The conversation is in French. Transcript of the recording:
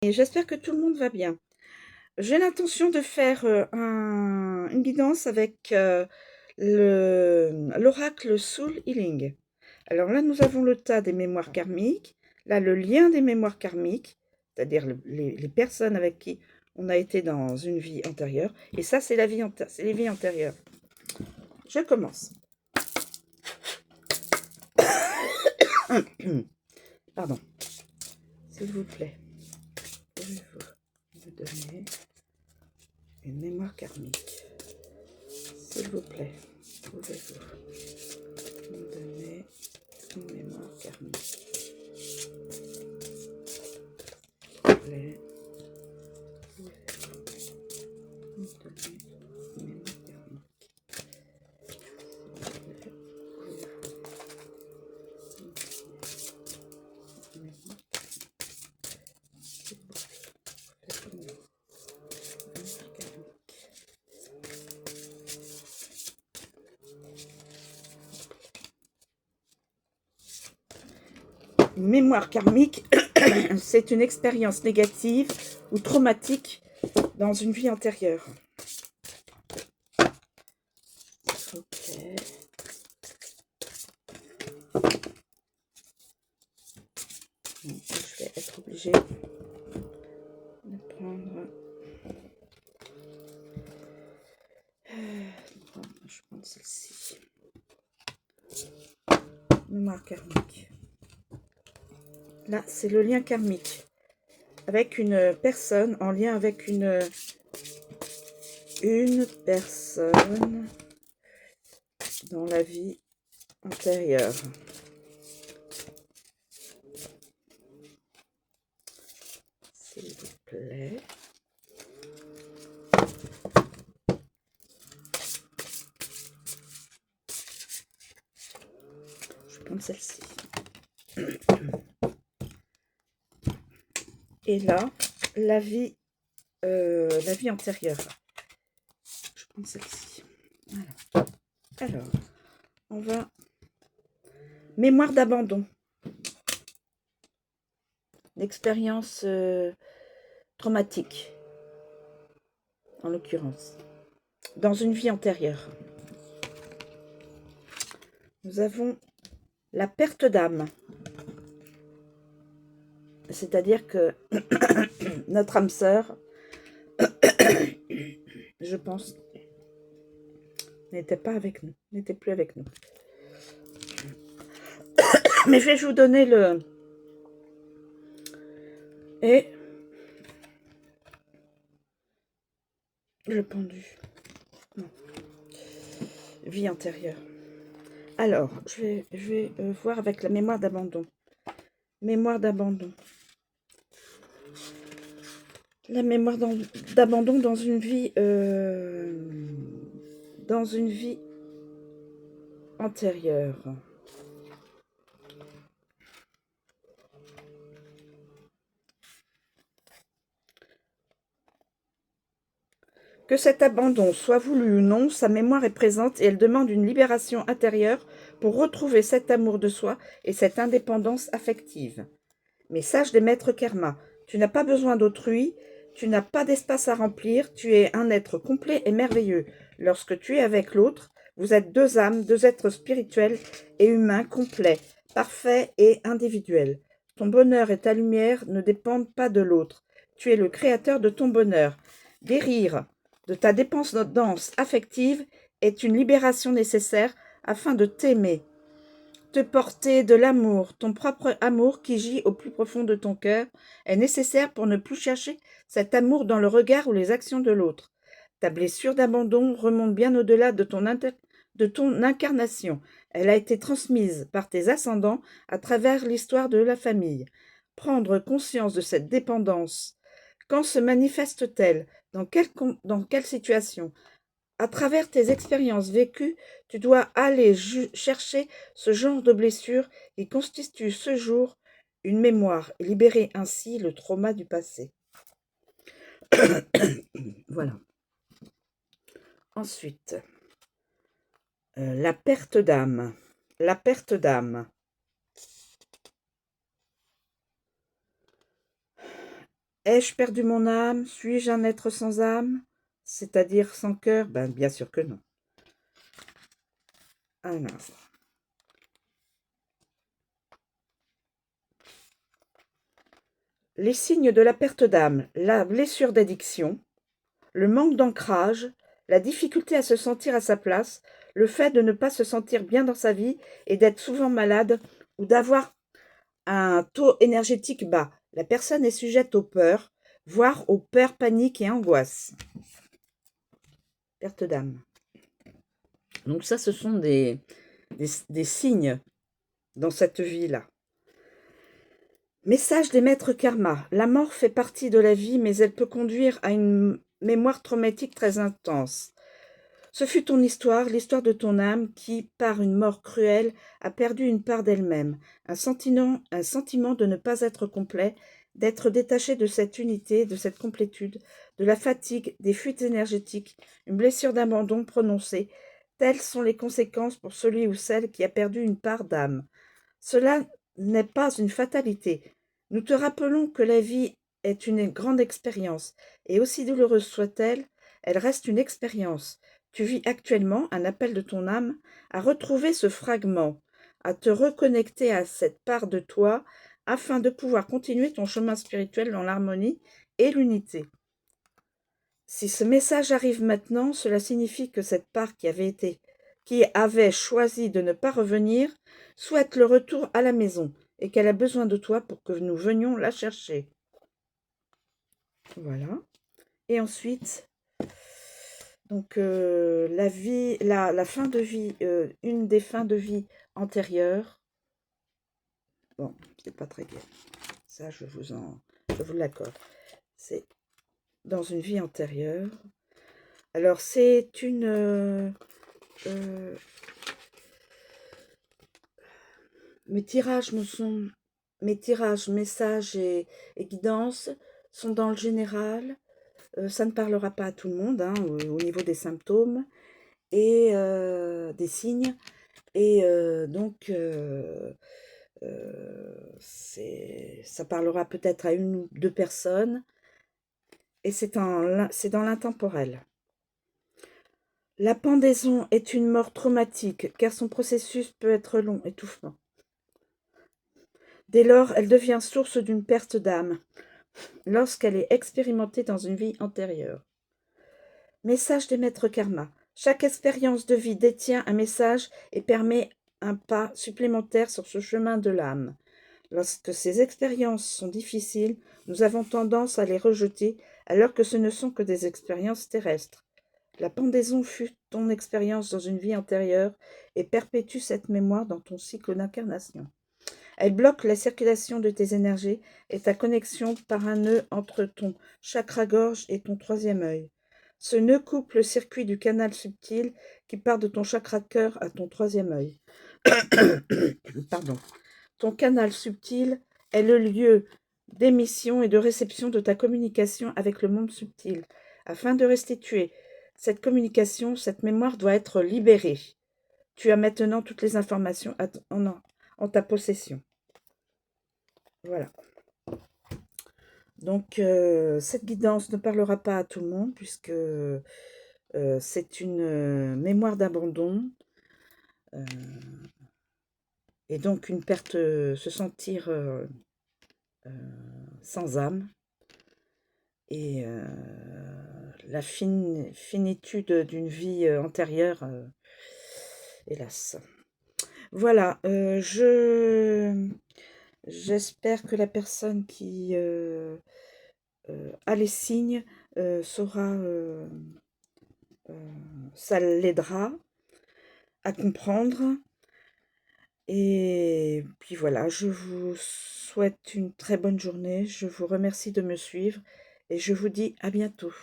Et j'espère que tout le monde va bien. J'ai l'intention de faire une guidance avec l'oracle Soul Healing. Alors là, nous avons le tas des mémoires karmiques, là, le lien des mémoires karmiques, c'est-à-dire les personnes avec qui on a été dans une vie antérieure. Et ça, c'est c'est les vies antérieures. Je commence. Pardon. S'il vous plaît, pouvez-vous me donner une mémoire karmique? S'il vous plaît, pouvez-vous me donner une mémoire karmique? S'il vous plaît, pouvez-vous me donner une mémoire karmique? S'il vous plaît, pouvez-vous me donner une mémoire karmique? S'il vous plaît, faites-moi une mémoire karmique. Une mémoire karmique, c'est une expérience négative ou traumatique dans une vie antérieure. S'il vous plaît. Je vais être obligée de prendre... je prends celle-ci. Mémoire karmique. Là, c'est le lien karmique avec une personne, en lien avec une personne dans la vie antérieure. S'il vous plaît. Je vais prendre celle-ci. Et là, la vie antérieure. Je prends celle-ci. Voilà. Alors, on va... Mémoire d'abandon. L'expérience traumatique, en l'occurrence, dans une vie antérieure. Nous avons la perte d'âme. C'est-à-dire que notre âme sœur, je pense, n'était pas avec nous, n'était plus avec nous. Mais je vais vous donner le... Et... le pendu. Non. Vie antérieure. Alors, je vais voir avec la mémoire d'abandon. Mémoire d'abandon. La mémoire d'abandon dans une vie antérieure. Que cet abandon soit voulu ou non, sa mémoire est présente et elle demande une libération intérieure pour retrouver cet amour de soi et cette indépendance affective. Message des maîtres karma. Tu n'as pas besoin d'autrui, tu n'as pas d'espace à remplir, tu es un être complet et merveilleux. Lorsque tu es avec l'autre, vous êtes deux âmes, deux êtres spirituels et humains complets, parfaits et individuels. Ton bonheur et ta lumière ne dépendent pas de l'autre. Tu es le créateur de ton bonheur. Guérir de ta dépendance affective est une libération nécessaire afin de t'aimer. Te porter de l'amour, ton propre amour qui gît au plus profond de ton cœur, est nécessaire pour ne plus chercher cet amour dans le regard ou les actions de l'autre. Ta blessure d'abandon remonte bien au-delà de ton incarnation. Elle a été transmise par tes ascendants à travers l'histoire de la famille. Prendre conscience de cette dépendance. Quand se manifeste-t-elle? Dans quelle situation? À travers tes expériences vécues, tu dois aller chercher ce genre de blessure qui constitue ce jour une mémoire et libérer ainsi le trauma du passé. Voilà. Ensuite, la perte d'âme. La perte d'âme. Ai-je perdu mon âme? Suis-je un être sans âme? C'est-à-dire sans cœur? Ben, bien sûr que non. Un instant. Les signes de la perte d'âme, la blessure d'addiction, le manque d'ancrage, la difficulté à se sentir à sa place, le fait de ne pas se sentir bien dans sa vie et d'être souvent malade ou d'avoir un taux énergétique bas. La personne est sujette aux peurs, voire aux peurs, paniques et angoisses. Perte d'âme. Donc ça, ce sont des signes dans cette vie-là. Message des maîtres karma. La mort fait partie de la vie, mais elle peut conduire à une mémoire traumatique très intense. Ce fut ton histoire, l'histoire de ton âme qui, par une mort cruelle, a perdu une part d'elle-même, un sentiment de ne pas être complet, d'être détaché de cette unité, de cette complétude, de la fatigue, des fuites énergétiques, une blessure d'abandon prononcée. Telles sont les conséquences pour celui ou celle qui a perdu une part d'âme. Cela n'est pas une fatalité. Nous te rappelons que la vie est une grande expérience, et aussi douloureuse soit-elle, elle reste une expérience. Tu vis actuellement un appel de ton âme à retrouver ce fragment, à te reconnecter à cette part de toi, afin de pouvoir continuer ton chemin spirituel dans l'harmonie et l'unité. Si ce message arrive maintenant, cela signifie que cette part qui avait choisi de ne pas revenir, souhaite le retour à la maison et qu'elle a besoin de toi pour que nous venions la chercher. Voilà. Et ensuite, donc la fin de vie, une des fins de vie antérieures. Bon, c'est pas très bien. Ça, je vous l'accorde. C'est dans une vie antérieure. Alors, c'est une mes tirages messages et guidances sont dans le général. Ça ne parlera pas à tout le monde, hein, au niveau des symptômes et des signes. Et ça parlera peut-être à une ou deux personnes. Et c'est dans l'intemporel. La pendaison est une mort traumatique, car son processus peut être long, étouffant. Dès lors, elle devient source d'une perte d'âme, lorsqu'elle est expérimentée dans une vie antérieure. Message des maîtres karma. Chaque expérience de vie détient un message et permet un pas supplémentaire sur ce chemin de l'âme. Lorsque ces expériences sont difficiles, nous avons tendance à les rejeter alors que ce ne sont que des expériences terrestres. La pendaison fut ton expérience dans une vie antérieure et perpétue cette mémoire dans ton cycle d'incarnation. Elle bloque la circulation de tes énergies et ta connexion par un nœud entre ton chakra-gorge et ton troisième œil. Ce nœud coupe le circuit du canal subtil qui part de ton chakra-cœur à ton troisième œil. Pardon. Ton canal subtil est le lieu d'émission et de réception de ta communication avec le monde subtil. Afin de restituer cette communication, cette mémoire doit être libérée. Tu as maintenant toutes les informations en ta possession. Voilà. Donc, cette guidance ne parlera pas à tout le monde puisque c'est une mémoire d'abandon et donc une perte, se sentir sans âme et la finitude d'une vie antérieure, hélas. Voilà, j'espère que la personne qui a les signes saura, ça l'aidera à comprendre. Et puis voilà, je vous souhaite une très bonne journée. Je vous remercie de me suivre et je vous dis à bientôt.